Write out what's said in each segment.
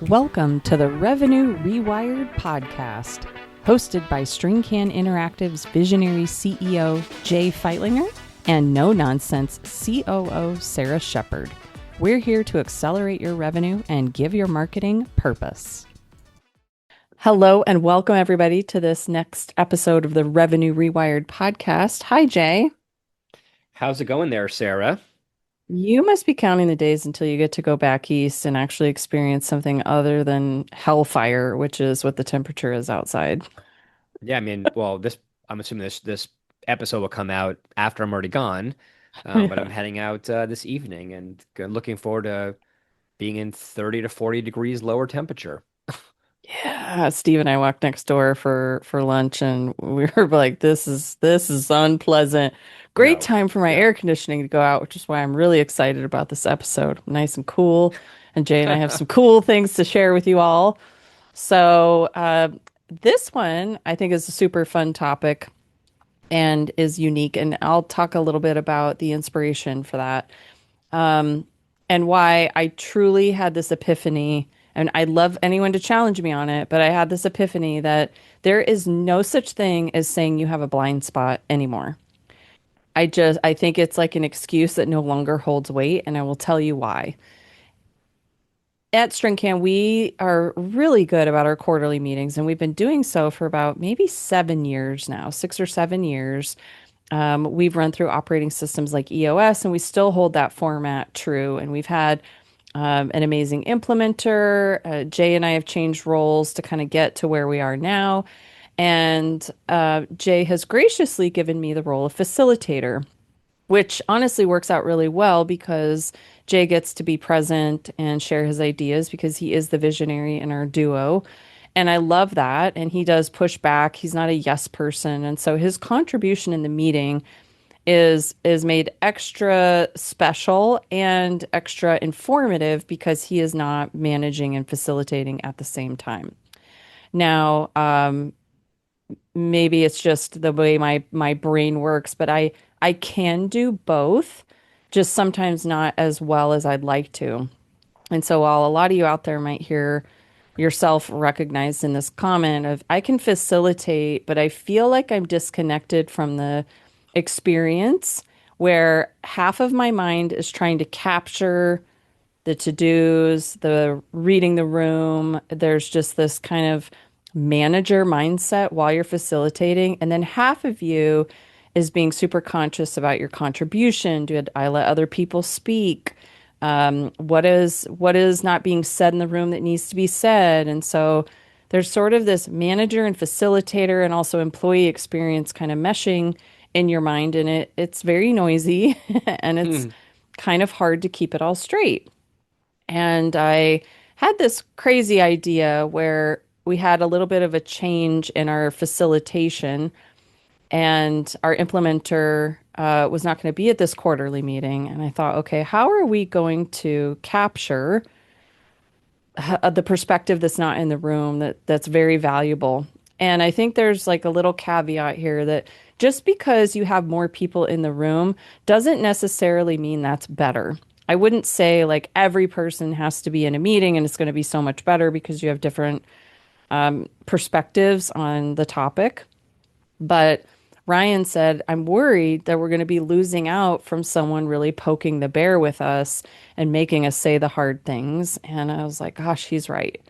Welcome to the Revenue Rewired podcast, hosted by StringCan Interactive's visionary CEO, Jay Feitlinger, and no-nonsense COO, Sarah Shepard. We're here to accelerate your revenue and give your marketing purpose. Hello, and welcome everybody to this next episode of the Revenue Rewired podcast. Hi, Jay. How's it going there, Sarah? You must be counting the days until you get to go back east and actually experience something other than hellfire, which is what the temperature is outside. Yeah, I mean, well, this I'm assuming this episode will come out after I'm already gone, but I'm Yeah. heading out this evening and looking forward to being in 30 to 40 degrees lower temperature. Yeah, Steve and I walked next door for lunch and we were like, this is unpleasant. Great No, time for my yeah. air conditioning to go out, which is why I'm really excited about this episode. Nice and cool. And Jay and I have some cool things to share with you all. So, this one I think is a super fun topic and is unique. And I'll talk a little bit about the inspiration for that, and why I truly had this epiphany. And I'd love anyone to challenge me on it, but I had this epiphany that there is no such thing as saying you have a blind spot anymore. I think it's like an excuse that no longer holds weight, and I will tell you why. At StringCan, we are really good about our quarterly meetings, and we've been doing so for about maybe 7 years now, 6 or 7 years. We've run through operating systems like EOS, and we still hold that format true. And we've had an amazing implementer. Jay and I have changed roles to kind of get to where we are now. And Jay has graciously given me the role of facilitator, which honestly works out really well because Jay gets to be present and share his ideas because he is the visionary in our duo. And I love that. And he does push back. He's not a yes person. And so his contribution in the meeting is made extra special and extra informative because he is not managing and facilitating at the same time. Now, maybe it's just the way my brain works, but I can do both, just sometimes not as well as I'd like to. And so while a lot of you out there might hear yourself recognized in this comment of I can facilitate, but I feel like I'm disconnected from the experience where half of my mind is trying to capture the to-dos, the reading the room. There's just this kind of manager mindset while you're facilitating. And then half of you is being super conscious about your contribution. Did I let other people speak? What is not being said in the room that needs to be said? And so there's sort of this manager and facilitator and also employee experience kind of meshing in your mind, and it's very noisy and it's Hmm. kind of hard to keep it all straight. And I had this crazy idea where we had a little bit of a change in our facilitation, and our implementer was not going to be at this quarterly meeting. And I thought, okay, how are we going to capture the perspective that's not in the room that's very valuable? And I think there's like a little caveat here that just because you have more people in the room doesn't necessarily mean that's better. I wouldn't say like every person has to be in a meeting and it's going to be so much better because you have different perspectives on the topic. But Ryan said, I'm worried that we're going to be losing out from someone really poking the bear with us and making us say the hard things. And I was like, gosh, he's right.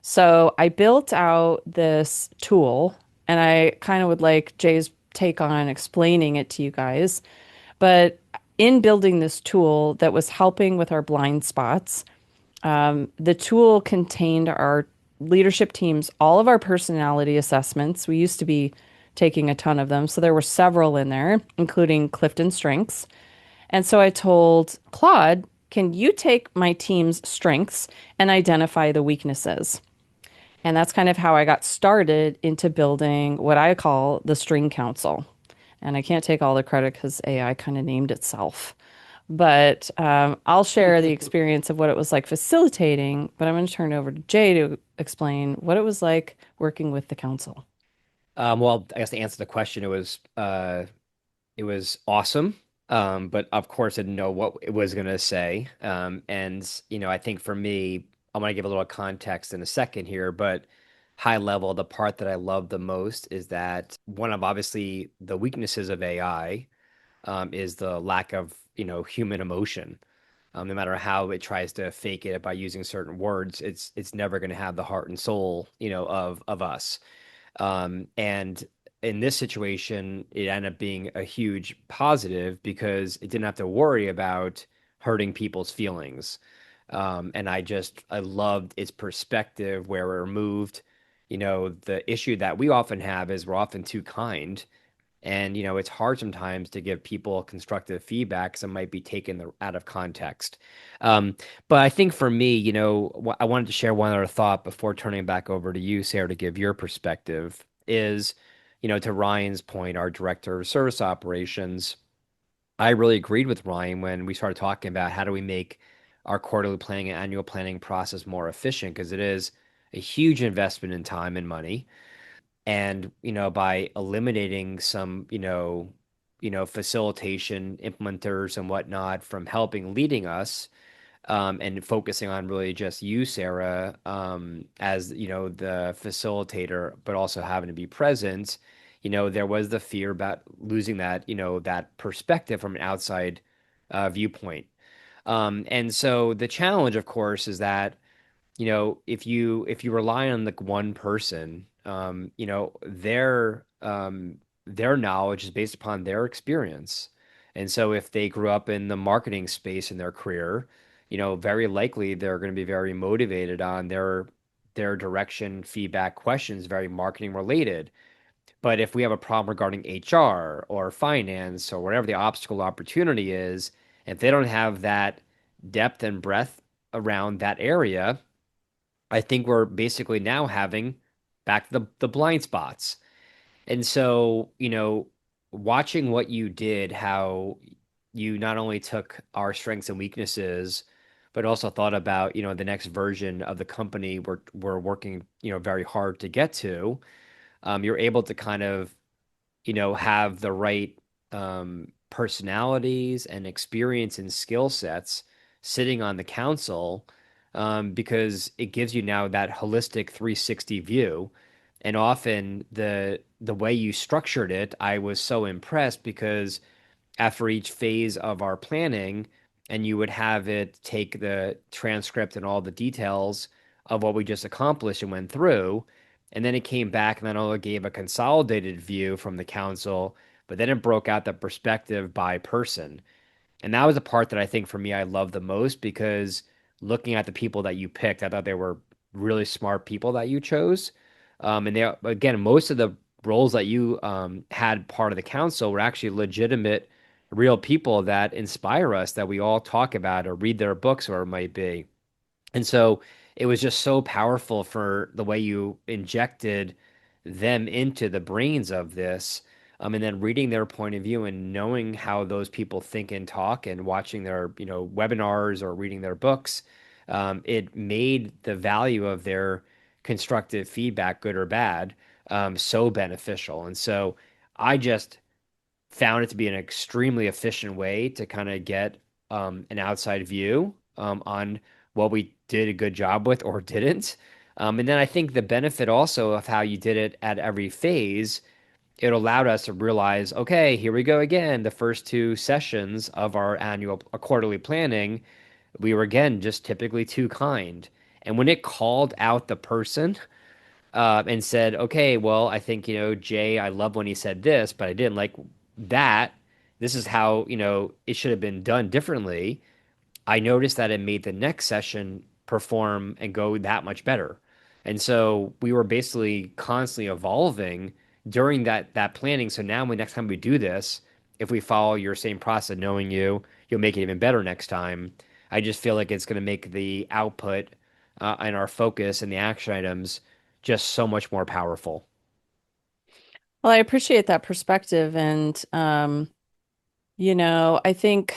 So I built out this tool, and I kind of would like Jay's take on explaining it to you guys. But in building this tool that was helping with our blind spots, the tool contained our leadership teams, all of our personality assessments. We used to be taking a ton of them. So there were several in there, including Clifton Strengths. And so I told Claude, can you take my team's strengths and identify the weaknesses? And that's kind of how I got started into building what I call the StringCouncil. And I can't take all the credit because AI kind of named itself. But I'll share the experience of what it was like facilitating. But I'm going to turn it over to Jay to explain what it was like working with the council. Well, I guess to answer the question, it was awesome. But of course I didn't know what it was gonna say. And I think for me, I want to give a little context in a second here, but high level, the part that I love the most is that one of obviously the weaknesses of AI is the lack of, human emotion. No matter how it tries to fake it by using certain words, it's never going to have the heart and soul, of us. And in this situation, it ended up being a huge positive because it didn't have to worry about hurting people's feelings. And I loved its perspective where it removed, the issue that we often have is we're often too kind. And, it's hard sometimes to give people constructive feedback because it might be taken out of context. Um, but I think for me, I wanted to share one other thought before turning it back over to you, Sarah, to give your perspective is, to Ryan's point, our director of service operations, I really agreed with Ryan when we started talking about how do we make our quarterly planning and annual planning process more efficient because it is a huge investment in time and money. And, by eliminating some, facilitation implementers and whatnot from helping leading us, and focusing on really just you, Sarah, as, the facilitator, but also having to be present, there was the fear about losing that, that perspective from an outside viewpoint. And so the challenge, of course, is that if you rely on like one person, their knowledge is based upon their experience. And so if they grew up in the marketing space in their career, very likely they're going to be very motivated on their direction, feedback, questions, very marketing related. But if we have a problem regarding HR or finance or whatever the obstacle opportunity is, if they don't have that depth and breadth around that area, I think we're basically now having back the blind spots. And so, watching what you did, how you not only took our strengths and weaknesses, but also thought about, the next version of the company we're working, very hard to get to. You're able to kind of have the right personalities and experience and skill sets sitting on the council, because it gives you now that holistic 360 view. And often the way you structured it, I was so impressed because after each phase of our planning, and you would have it take the transcript and all the details of what we just accomplished and went through. And then it came back and then only gave a consolidated view from the council, but then it broke out the perspective by person. And that was the part that I think for me I loved the most because looking at the people that you picked, I thought they were really smart people that you chose. And they, again, most of the roles that you had part of the council were actually legitimate, real people that inspire us that we all talk about or read their books or it might be. And so it was just so powerful for the way you injected them into the brains of this. And then reading their point of view and knowing how those people think and talk and watching their, webinars or reading their books, it made the value of their constructive feedback, good or bad, so beneficial. And so I just found it to be an extremely efficient way to kind of get an outside view on what we did a good job with or didn't. And then I think the benefit also of how you did it at every phase, it allowed us to realize, okay, here we go again. The first two sessions of our annual quarterly planning, we were again just typically too kind. And when it called out the person, and said, okay, well, I think, Jay, I love when he said this, but I didn't like that. This is how, it should have been done differently. I noticed that it made the next session perform and go that much better. And so we were basically constantly evolving during that planning. So now when next time we do this, if we follow your same process, knowing you'll make it even better next time. I just feel like it's going to make the output and our focus and the action items just so much more powerful. Well, I appreciate that perspective. And I think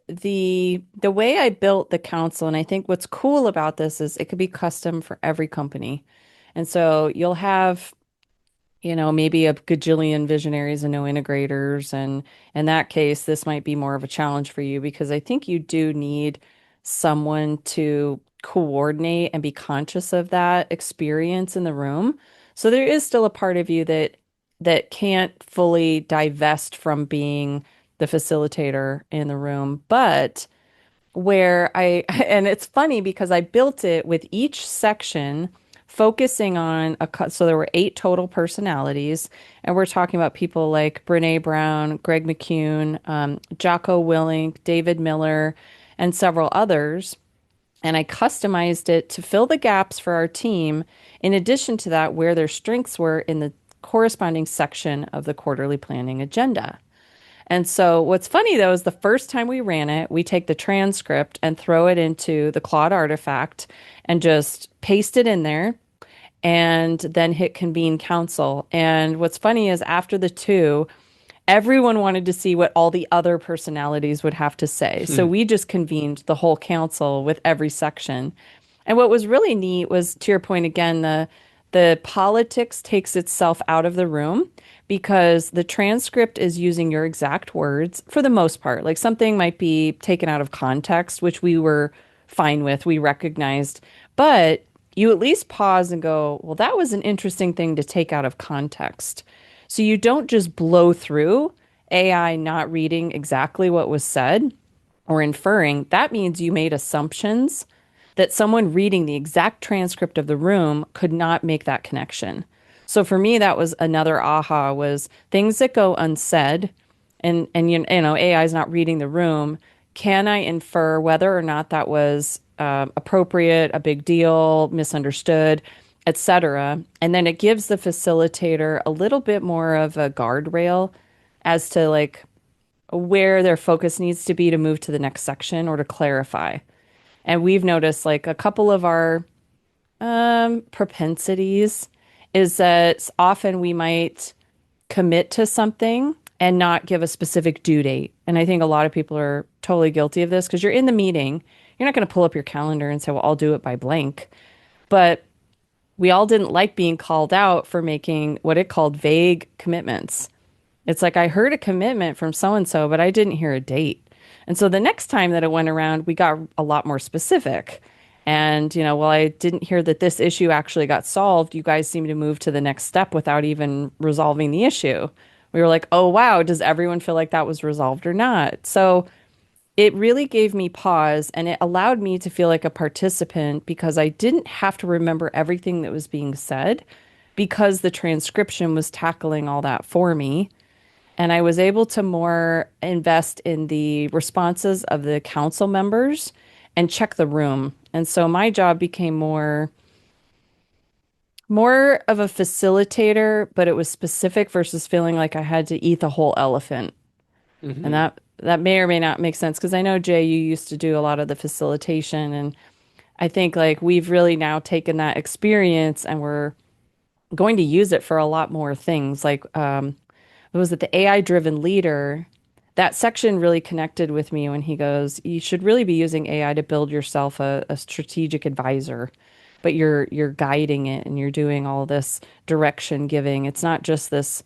the way I built the council, and I think what's cool about this is it could be custom for every company. And so you'll have, maybe a gajillion visionaries and no integrators. And in that case, this might be more of a challenge for you because I think you do need someone to coordinate and be conscious of that experience in the room. So there is still a part of you that can't fully divest from being the facilitator in the room, but where I, and it's funny because I built it with each section focusing on so there were 8 total personalities, and we're talking about people like Brene Brown, Greg McCune, Jocko Willink, David Miller, and several others. And I customized it to fill the gaps for our team, in addition to that, where their strengths were in the corresponding section of the quarterly planning agenda. And so what's funny though is the first time we ran it, we take the transcript and throw it into the Claude artifact and just paste it in there and then hit convene council. And what's funny is after the two, everyone wanted to see what all the other personalities would have to say. So Hmm. we just convened the whole council with every section. And what was really neat was, to your point again, the politics takes itself out of the room because the transcript is using your exact words for the most part. Like something might be taken out of context, which we were fine with, we recognized, but you at least pause and go, well, that was an interesting thing to take out of context. So you don't just blow through AI not reading exactly what was said or inferring. That means you made assumptions that someone reading the exact transcript of the room could not make that connection. So for me, that was another aha was things that go unsaid and you know, AI is not reading the room. Can I infer whether or not that was appropriate, a big deal, misunderstood, etc.? And then it gives the facilitator a little bit more of a guardrail as to like where their focus needs to be to move to the next section or to clarify. And we've noticed like a couple of our propensities is that often we might commit to something and not give a specific due date. And I think a lot of people are totally guilty of this because you're in the meeting. You're not going to pull up your calendar and say, well, I'll do it by blank. But we all didn't like being called out for making what it called vague commitments. It's like I heard a commitment from so and so, but I didn't hear a date. And so the next time that it went around, we got a lot more specific. And, you know, well, I didn't hear that this issue actually got solved. You guys seem to move to the next step without even resolving the issue. We were like, oh, wow, does everyone feel like that was resolved or not? So it really gave me pause and it allowed me to feel like a participant because I didn't have to remember everything that was being said because the transcription was tackling all that for me. And I was able to more invest in the responses of the council members and check the room. And so my job became more of a facilitator, but it was specific versus feeling like I had to eat the whole elephant. And Hmm. that may or may not make sense because I know Jay, you used to do a lot of the facilitation, and I think like we've really now taken that experience and we're going to use it for a lot more things. Like what was it, the AI driven leader? That section really connected with me when he goes, you should really be using AI to build yourself a strategic advisor, but you're guiding it and you're doing all this direction giving. It's not just this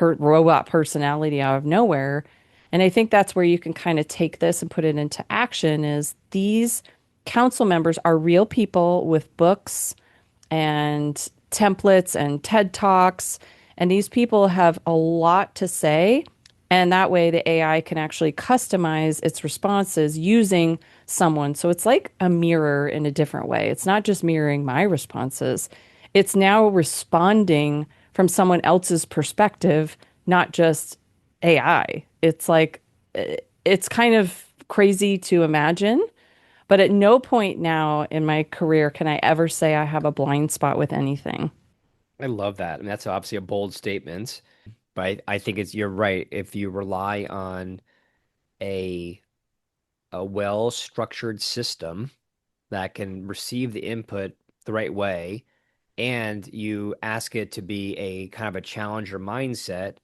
robot personality out of nowhere. And I think that's where you can kind of take this and put it into action is these council members are real people with books and templates and TED Talks. And these people have a lot to say. And that way the AI can actually customize its responses using someone. So it's like a mirror in a different way. It's not just mirroring my responses, it's now responding from someone else's perspective, not just AI. It's like, it's kind of crazy to imagine. But at no point now in my career can I ever say I have a blind spot with anything. I love that. And that's obviously a bold statement, but I think it's you're right. If you rely on a a well-structured system that can receive the input the right way, and you ask it to be a kind of a challenger mindset,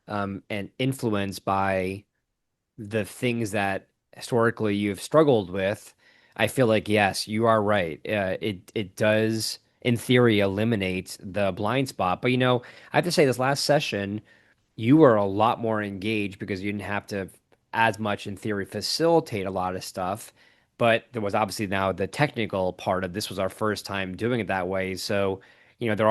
and influenced by the things that historically you've struggled with, I feel like yes, you are right. It does in theory eliminate the blind spot. But you know, I have to say this last session, you were a lot more engaged because you didn't have to as much in theory facilitate a lot of stuff. but there was obviously now the technical part of this was our first time doing it that way. So, there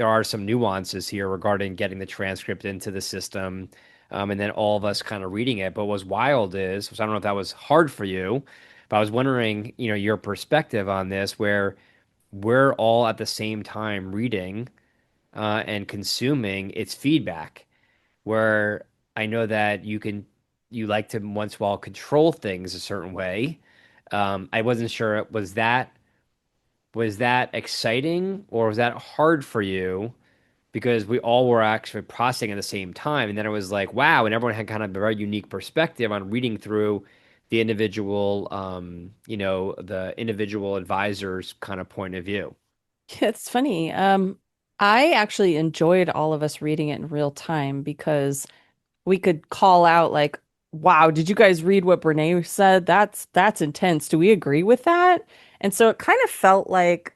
are some nuances here regarding getting the transcript into the system, and then all of us kind of reading it. But what's wild is, so I don't know if that was hard for you, but I was wondering, your perspective on this, where we're all at the same time reading and consuming its feedback. Where I know that you like to once in a while control things a certain way. I wasn't sure, was that exciting or was that hard for you? Because we all were actually processing at the same time, and then it was like, wow, and everyone had kind of a very unique perspective on reading through the individual advisor's kind of point of view. It's funny. I actually enjoyed all of us reading it in real time because we could call out like, "Wow, did you guys read what Brene said? That's intense. Do we agree with that?" And so it kind of felt like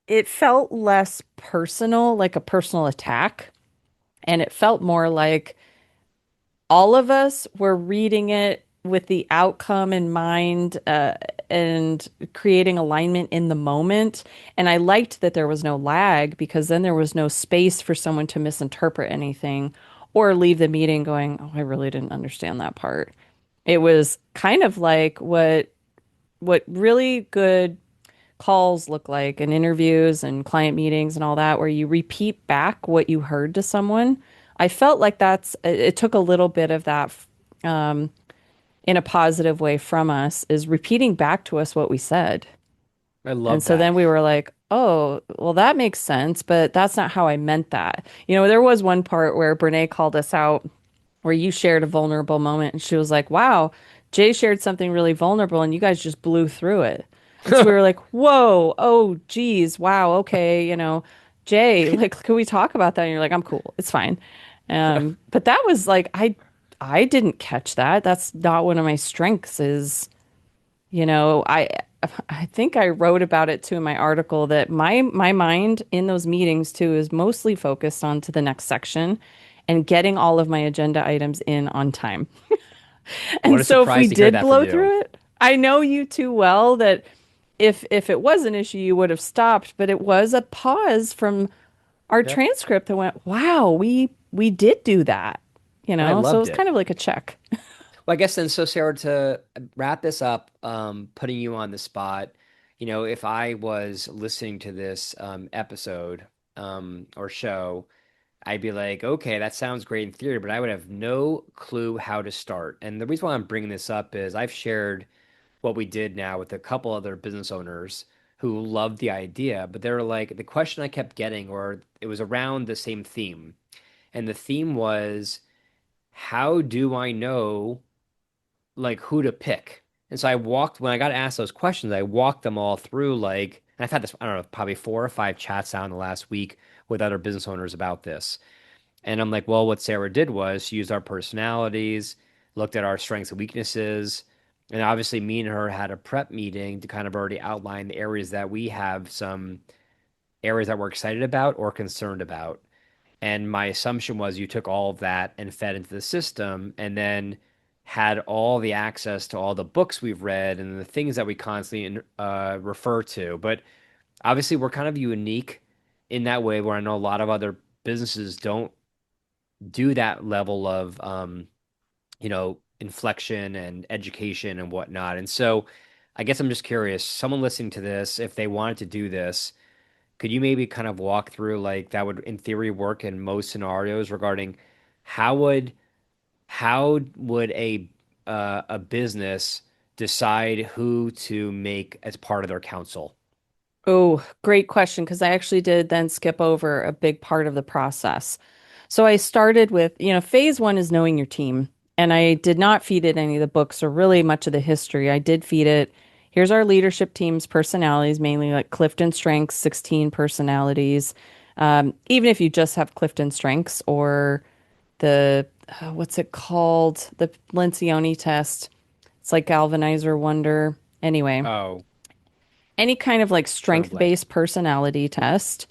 it felt less personal, like a personal attack, and it felt more like all of us were reading it with the outcome in mind, and creating alignment in the moment. And I liked that there was no lag because then there was no space for someone to misinterpret anything or leave the meeting going, "Oh, I really didn't understand that part." It was kind of like what really good calls look like in interviews and client meetings and all that, where you repeat back what you heard to someone. I felt like it took a little bit of that, um, in a positive way from us, is repeating back to us what we said. I And love so that. then we were like, oh, well, that makes sense, but that's not how I meant that. There was one part where Brene called us out where you shared a vulnerable moment and she was like, wow, Jay shared something really vulnerable and you guys just blew through it. And so we were like, whoa, oh, geez, wow, okay, Jay, like, can we talk about that? And you're like, I'm cool, it's fine. But that was like, I didn't catch that. That's not one of my strengths is, you know, I I think I wrote about it too in my article that my mind in those meetings too is mostly focused on to the next section and getting all of my agenda items in on time. What And a so if we surprise to hear did that from blow you. through it, I know you too well that if it was an issue, you would have stopped, but it was a pause from our Yep. transcript that went, wow, we did do that, I so it loved was it. kind of like a check. Well, I guess then, so Sarah, to wrap this up, putting you on the spot, if I was listening to this episode or show, I'd be like, okay, that sounds great in theory, but I would have no clue how to start. And the reason why I'm bringing this up is I've shared what we did now with a couple other business owners who loved the idea, but they were like, the question I kept getting, or it was around the same theme. And the theme was, how do I know like who to pick? And so when I got asked those questions, I walked them all through and I've had this, I don't know, probably 4 or 5 chats out in the last week with other business owners about this. And I'm like, well, what Sarah did was she used our personalities, looked at our strengths and weaknesses. And obviously, me and her had a prep meeting to kind of already outline the areas that we have some areas that we're excited about or concerned about. And my assumption was you took all of that and fed into the system and then had all the access to all the books we've read and the things that we constantly refer to. But obviously, we're kind of unique in that way where I know a lot of other businesses don't do that level of inflection and education and whatnot. And so I guess I'm just curious, someone listening to this, if they wanted to do this, could you maybe kind of walk through like that would in theory work in most scenarios regarding how would how would a business decide who to make as part of their council? Oh, great question, because I actually did then skip over a big part of the process. So I started with, phase one is knowing your team. And I did not feed it any of the books or really much of the history. I did feed it, here's our leadership team's personalities, mainly like Clifton Strengths, 16 personalities. Even if you just have Clifton Strengths or what's it called? The Lencioni test. It's like Galvanizer Wonder. Anyway, Oh, any kind of like drawing a blank. strength-based personality test.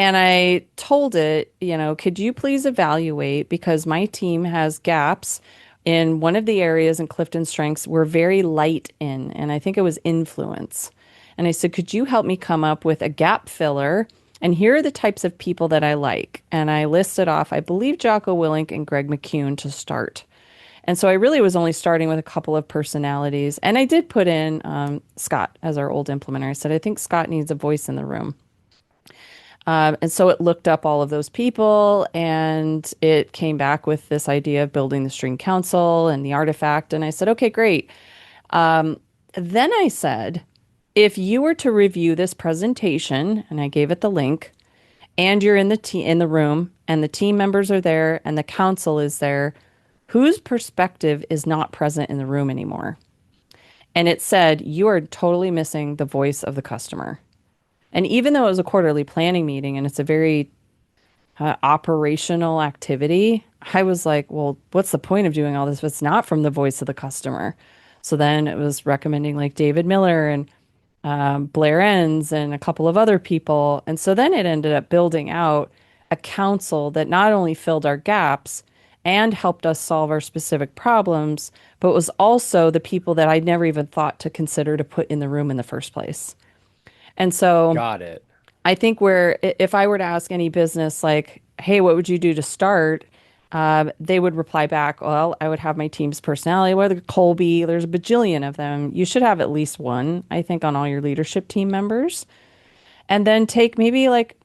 And I told it, could you please evaluate because my team has gaps in one of the areas in Clifton Strengths we're very light in, and I think it was influence. And I said, could you help me come up with a gap filler? And here are the types of people that I like. And I listed off, I believe, Jocko Willink and Greg McCune to start. And so I really was only starting with a couple of personalities. And I did put in Scott as our old implementer. I said, I think Scott needs a voice in the room. And so it looked up all of those people and it came back with this idea of building the StringCouncil and the artifact. And I said, okay, great. Then I said, if you were to review this presentation, and I gave it the link, and you're in the room, and the team members are there, and the council is there, whose perspective is not present in the room anymore? And it said, you are totally missing the voice of the customer. And even though it was a quarterly planning meeting and it's a very operational activity, I was like, well, what's the point of doing all this if it's not from the voice of the customer? So then it was recommending like David Miller and Blair Enns and a couple of other people. And so then it ended up building out a council that not only filled our gaps and helped us solve our specific problems, but was also the people that I'd never even thought to consider to put in the room in the first place. And so Got it. I think where if I were to ask any business like, hey, what would you do to start? They would reply back, well, I would have my team's personality, whether Colby, there's a bajillion of them. You should have at least one, I think, on all your leadership team members. And then take maybe like,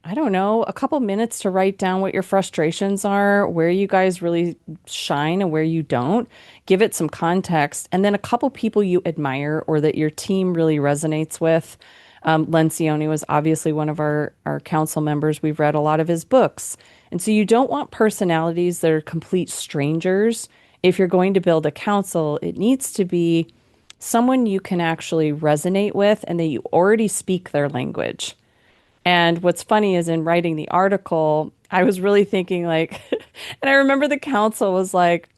I don't know, a couple minutes to write down what your frustrations are, where you guys really shine and where you don't. Give it some context. And then a couple people you admire or that your team really resonates with. Lencioni was obviously one of our council members. We've read a lot of his books. And so you don't want personalities that are complete strangers. If you're going to build a council, it needs to be someone you can actually resonate with and that you already speak their language. And what's funny is in writing the article, I was really thinking like, and I remember the council was like,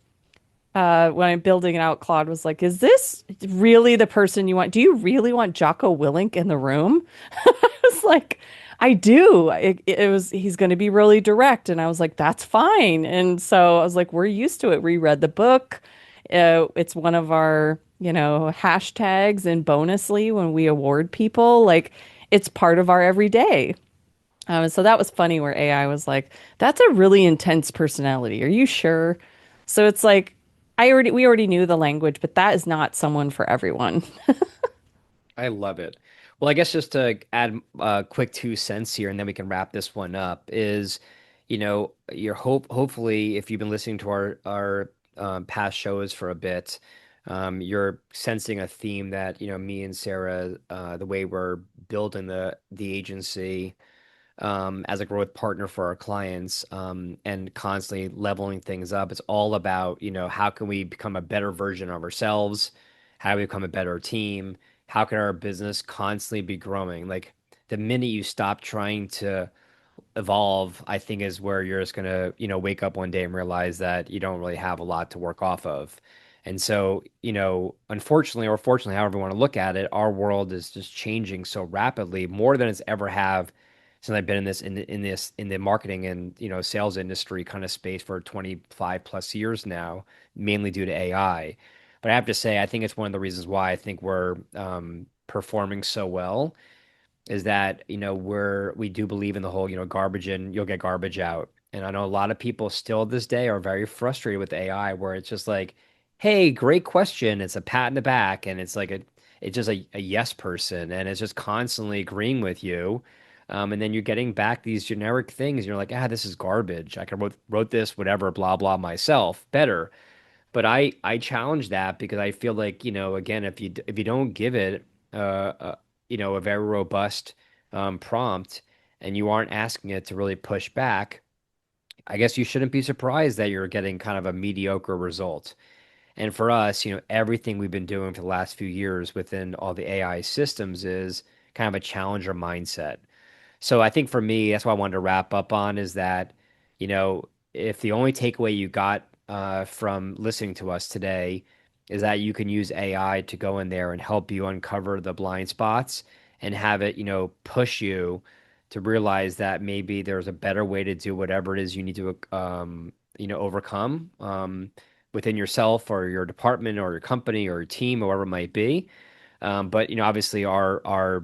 when I'm building it out, Claude was like, is this really the person you want? Do you really want Jocko Willink in the room? I was like, I do. It was, he's going to be really direct. And I was like, that's fine. And so I was like, we're used to it. We read the book. It's one of our, hashtags and bonusly when we award people, like it's part of our everyday. So that was funny where AI was like, that's a really intense personality. Are you sure? So it's like, we already knew the language, but that is not someone for everyone. I love it. Well, I guess just to add a quick 2 cents here, and then we can wrap this one up, is, your hopefully, if you've been listening to our past shows for a bit, you're sensing a theme that, me and Sarah, the way we're building the agency, as a growth partner for our clients, and constantly leveling things up. It's all about, how can we become a better version of ourselves? How do we become a better team? How can our business constantly be growing? Like the minute you stop trying to evolve, I think is where you're just gonna, wake up one day and realize that you don't really have a lot to work off of. And so, unfortunately or fortunately, however you want to look at it, our world is just changing so rapidly, more than it's ever have since I've been in the marketing and sales industry kind of space for 25 plus years now, mainly due to AI. But I have to say, I think it's one of the reasons why I think we're performing so well is that we do believe in the whole garbage in, you'll get garbage out. And I know a lot of people still this day are very frustrated with AI, where it's just like, hey, great question, it's a pat in the back, and it's just a yes person, and it's just constantly agreeing with you. And then you're getting back these generic things. You're like, this is garbage. I could wrote this, whatever, blah, blah, myself better. But I challenge that because I feel like, again, if you don't give it, a very robust prompt, and you aren't asking it to really push back, I guess you shouldn't be surprised that you're getting kind of a mediocre result. And for us, everything we've been doing for the last few years within all the AI systems is kind of a challenger mindset. So I think for me, that's what I wanted to wrap up on is that, if the only takeaway you got from listening to us today is that you can use AI to go in there and help you uncover the blind spots and have it, push you to realize that maybe there's a better way to do whatever it is you need to, overcome. within yourself or your department or your company or your team or whatever it might be. But obviously, our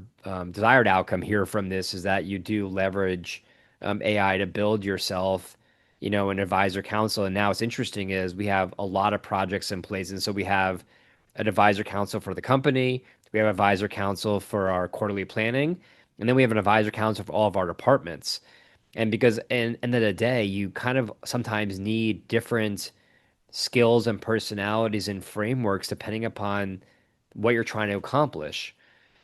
desired outcome here from this is that you do leverage AI to build yourself, an advisor council. And now what's interesting is we have a lot of projects in place, and so we have an advisor council for the company, we have advisor council for our quarterly planning, and then we have an advisor council for all of our departments. And because in end of the day, you kind of sometimes need different skills and personalities and frameworks depending upon what you're trying to accomplish.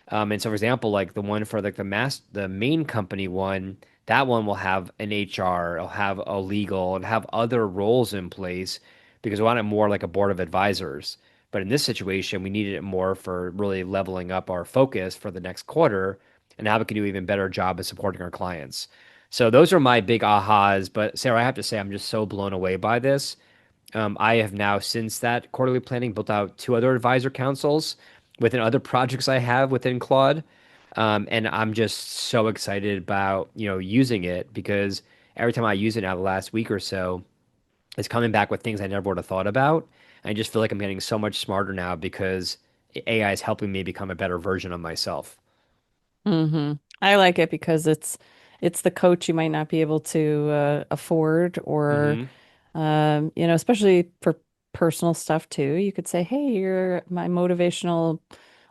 And so, for example, like the one for like the main company one, that one will have an HR, it'll have a legal, and have other roles in place because we want it more like a board of advisors. But in this situation, we needed it more for really leveling up our focus for the next quarter and how we can do an even better job of supporting our clients. So those are my big ahas. But Sarah, I have to say, I'm just so blown away by this. I have now, since that quarterly planning, built out two other advisor councils within other projects I have within Claude. And I'm just so excited about, using it because every time I use it now the last week or so, it's coming back with things I never would have thought about. I just feel like I'm getting so much smarter now because AI is helping me become a better version of myself. I like it because it's the coach you might not be able to afford or Hmm. especially for personal stuff too. You could say, "Hey, you're my motivational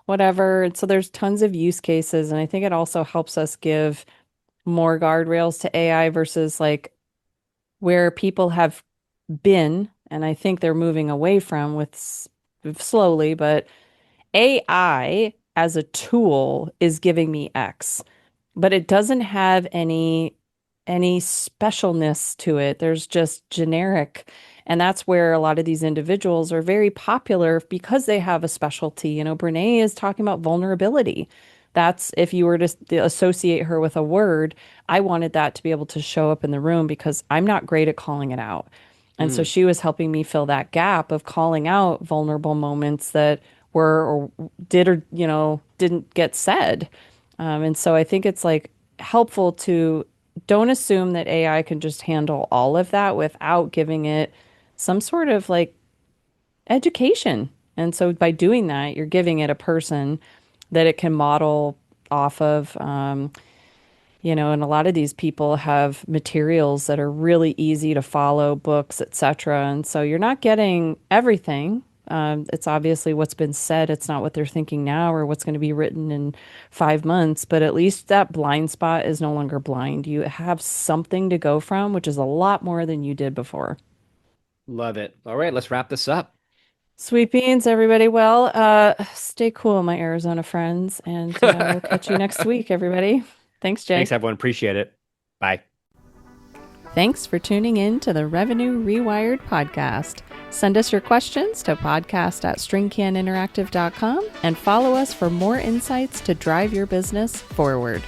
whatever." And so there's tons of use cases, and I think it also helps us give more guardrails to AI versus like where people have been, and I think they're moving away from with slowly, but AI as a tool is giving me X, but it doesn't have any specialness to it. There's just generic. And that's where a lot of these individuals are very popular because they have a specialty. Brene is talking about vulnerability. That's if you were to associate her with a word, I wanted that to be able to show up in the room because I'm not great at calling it out. And so Mm. she was helping me fill that gap of calling out vulnerable moments that were or did or, didn't get said. And so I think it's like helpful to don't assume that AI can just handle all of that without giving it some sort of like education. And so by doing that, you're giving it a person that it can model off of. And a lot of these people have materials that are really easy to follow, books, etc. And so you're not getting everything. It's obviously what's been said. It's not what they're thinking now or what's going to be written in 5 months, but at least that blind spot is no longer blind. You have something to go from, which is a lot more than you did before. Love it. All right, let's wrap this up. Sweet beans, everybody. Well, stay cool, my Arizona friends, and we'll catch you next week, everybody. Thanks, Thanks, Jay. everyone. Appreciate it. Bye. Thanks for tuning in to the Revenue Rewired podcast. Send us your questions to podcast@stringcaninteractive.com and follow us for more insights to drive your business forward.